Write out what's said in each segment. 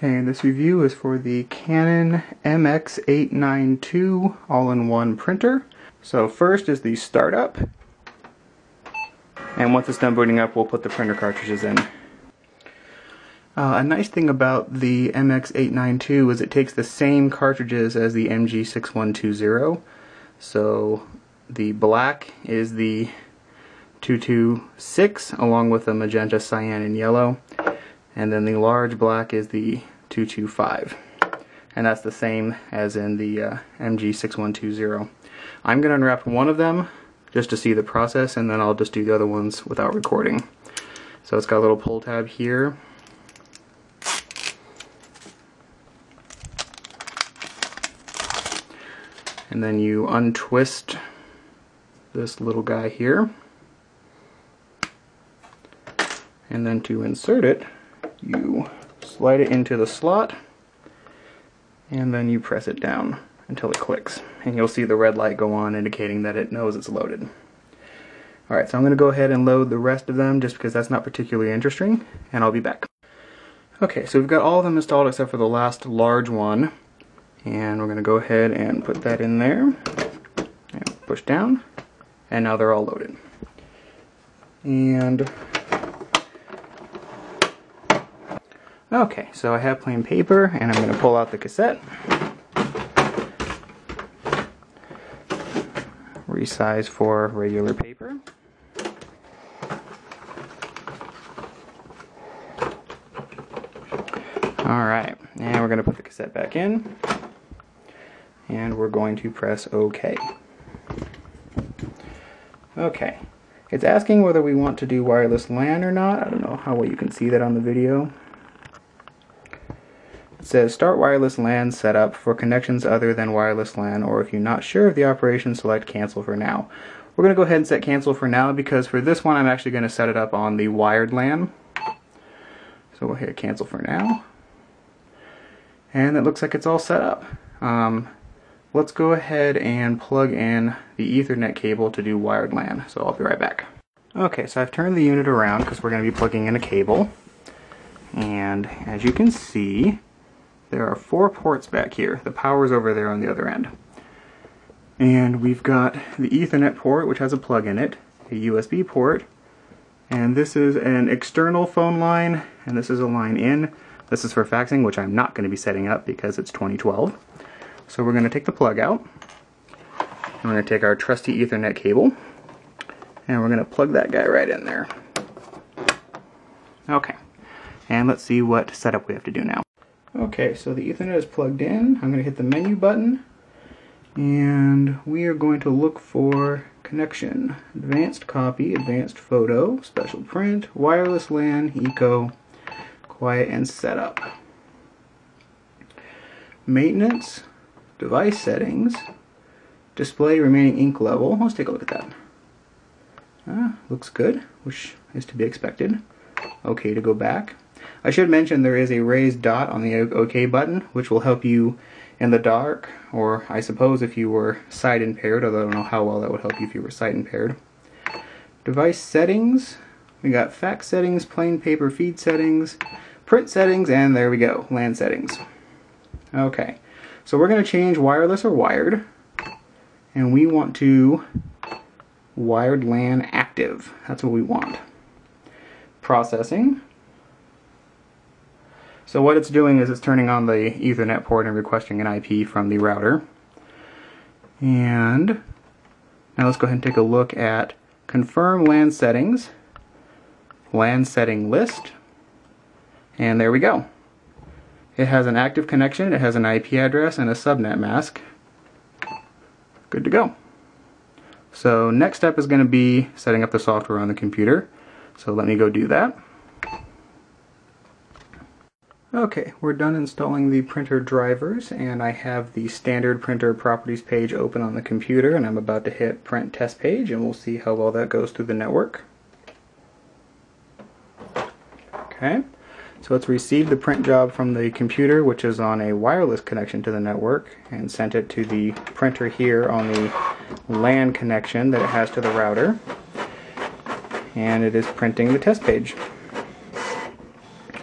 Okay, this review is for the Canon MX892 all-in-one printer. So first is the startup, and once it's done booting up, we'll put the printer cartridges in. A nice thing about the MX892 is it takes the same cartridges as the MG6120. So the black is the 226 along with the magenta, cyan, and yellow. And then the large black is the 225. And that's the same as in the MG6120. I'm going to unwrap one of them just to see the process, and then I'll just do the other ones without recording. So it's got a little pull tab here. And then you untwist this little guy here. And then to insert it, you slide it into the slot, and then you press it down until it clicks. And you'll see the red light go on indicating that it knows it's loaded. Alright, so I'm going to go ahead and load the rest of them just because that's not particularly interesting, and I'll be back. Okay, so we've got all of them installed except for the last large one. And we're going to go ahead and put that in there, and push down, and now they're all loaded. And okay, so I have plain paper, and I'm going to pull out the cassette, resize for regular paper. Alright, and we're going to put the cassette back in, and we're going to press OK. Okay, it's asking whether we want to do wireless LAN or not. I don't know how well you can see that on the video. It says start wireless LAN setup for connections other than wireless LAN, or if you're not sure of the operation, select cancel for now. We're going to go ahead and set cancel for now because for this one I'm actually going to set it up on the wired LAN. So we'll hit cancel for now. And it looks like it's all set up. Let's go ahead and plug in the Ethernet cable to do wired LAN. So I'll be right back. Okay, so I've turned the unit around because we're going to be plugging in a cable. And as you can see, there are 4 ports back here. The power's over there on the other end. And we've got the Ethernet port, which has a plug in it, a USB port, and this is an external phone line, and this is a line in. This is for faxing, which I'm not going to be setting up because it's 2012. So we're going to take the plug out, and we're going to take our trusty Ethernet cable, and we're going to plug that guy right in there. Okay, and let's see what setup we have to do now. Okay, so the Ethernet is plugged in. I'm going to hit the menu button, and we are going to look for connection. Advanced copy, advanced photo, special print, wireless LAN, eco, quiet, and setup. Maintenance, device settings, display remaining ink level. Let's take a look at that. Looks good, which is to be expected. Okay to go back. I should mention there is a raised dot on the OK button, which will help you in the dark, or I suppose if you were sight impaired, although I don't know how well that would help you if you were sight impaired. Device settings, we got fax settings, plain paper feed settings, print settings, and there we go, LAN settings. Okay, so we're going to change wireless or wired, and we want to wired LAN active. That's what we want. Processing. So what it's doing is it's turning on the Ethernet port and requesting an IP from the router. And now let's go ahead and take a look at confirm LAN settings, LAN setting list, and there we go. It has an active connection, it has an IP address, and a subnet mask. Good to go. So next step is going to be setting up the software on the computer. So let me go do that. Okay, we're done installing the printer drivers, and I have the standard printer properties page open on the computer, and I'm about to hit print test page, and we'll see how well that goes through the network. Okay, so it's received the print job from the computer, which is on a wireless connection to the network, and sent it to the printer here on the LAN connection that it has to the router, and it is printing the test page.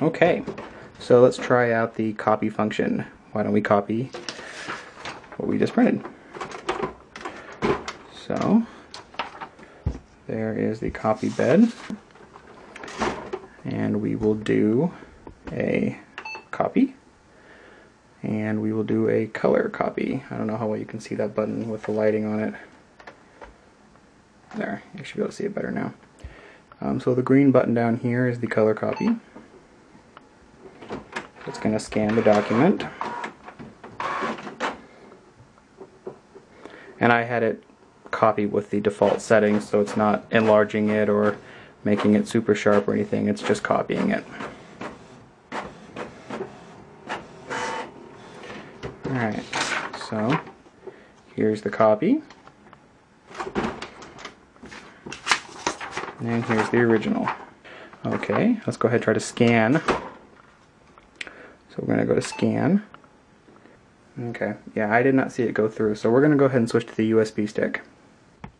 Okay. So let's try out the copy function. Why don't we copy what we just printed? So there is the copy bed, and we will do a copy, and we will do a color copy. I don't know how well you can see that button with the lighting on it. There, you should be able to see it better now. So the green button down here is the color copy. It's going to scan the document. And I had it copy with the default settings, so it's not enlarging it or making it super sharp or anything, it's just copying it. Alright, so here's the copy. And here's the original. Okay, let's go ahead and try to scan. So we're going to go to scan. Okay, yeah, I did not see it go through, so we're going to go ahead and switch to the USB stick.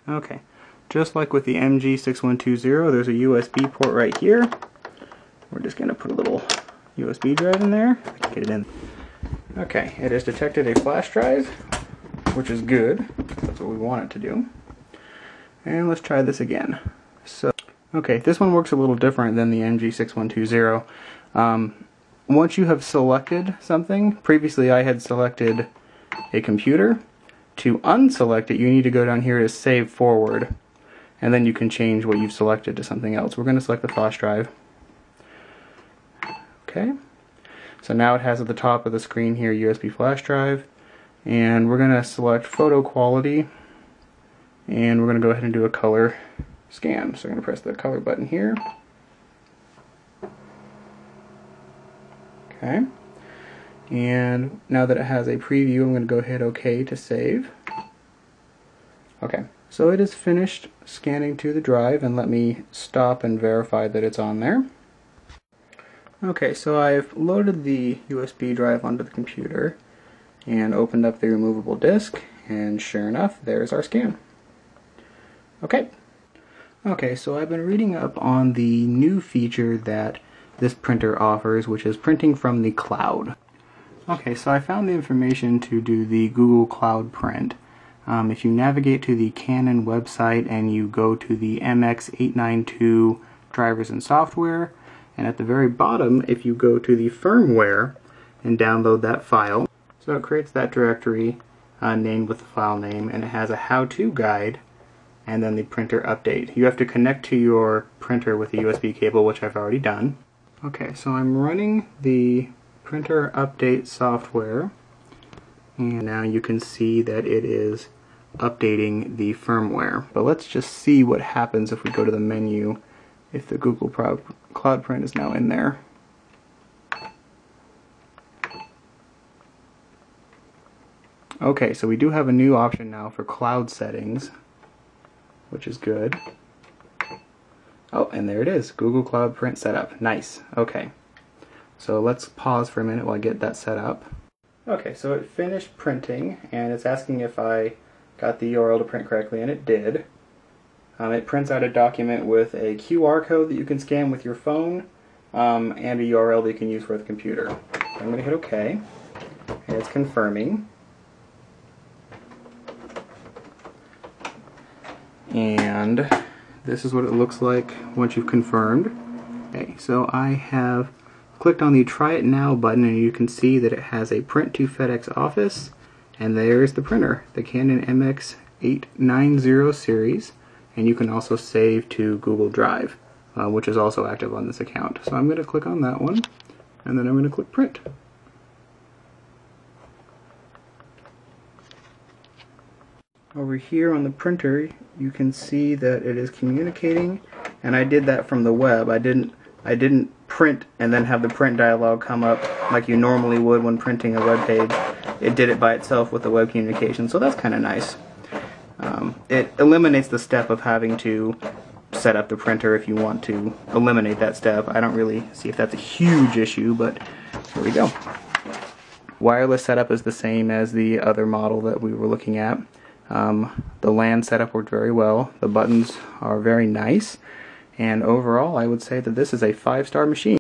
Okay, just like with the MG892, there's a USB port right here. We're just going to put a little USB drive in there. I can get it in. Okay, it has detected a flash drive, which is good. That's what we want it to do. And let's try this again. So, okay, this one works a little different than the MG892. Once you have selected something, previously I had selected a computer. To unselect it, you need to go down here to save forward, and then you can change what you've selected to something else. We're going to select the flash drive. Okay, so now it has at the top of the screen here USB flash drive, and we're going to select photo quality, and we're going to go ahead and do a color scan. So I'm going to press the color button here. Okay, and now that it has a preview, I'm going to go ahead OK to save. Okay, so it is finished scanning to the drive, and let me stop and verify that it's on there. Okay, so I've loaded the USB drive onto the computer and opened up the removable disk, and sure enough, there's our scan. Okay. Okay, so I've been reading up on the new feature that this printer offers, which is printing from the cloud. Okay, so I found the information to do the Google Cloud print. If you navigate to the Canon website and you go to the MX892 drivers and software, and at the very bottom, if you go to the firmware and download that file, so it creates that directory named with the file name, and it has a how-to guide and then the printer update. You have to connect to your printer with a USB cable, which I've already done. Okay, so I'm running the printer update software, and now you can see that it is updating the firmware. But let's just see what happens if we go to the menu if the Google Cloud Print is now in there. Okay, so we do have a new option now for cloud settings, which is good. Oh, and there it is, Google Cloud Print setup. Nice. Okay, so let's pause for a minute while I get that set up. Okay, so it finished printing, and it's asking if I got the URL to print correctly, and it did. It prints out a document with a QR code that you can scan with your phone, and a URL that you can use for the computer. I'm going to hit OK, and it's confirming. And this is what it looks like once you've confirmed. Okay, so I have clicked on the Try It Now button, and you can see that it has a print to FedEx office, and there's the printer, the Canon MX890 series, and you can also save to Google Drive, which is also active on this account. So I'm going to click on that one, and then I'm going to click Print. Over here on the printer, you can see that it is communicating, and I did that from the web. I didn't print and then have the print dialog come up like you normally would when printing a web page. It did it by itself with the web communication, so that's kind of nice. It eliminates the step of having to set up the printer if you want to eliminate that step. I don't really see if that's a huge issue, but here we go. Wireless setup is the same as the other model that we were looking at. The LAN setup worked very well. The buttons are very nice, and overall I would say that this is a 5-star machine.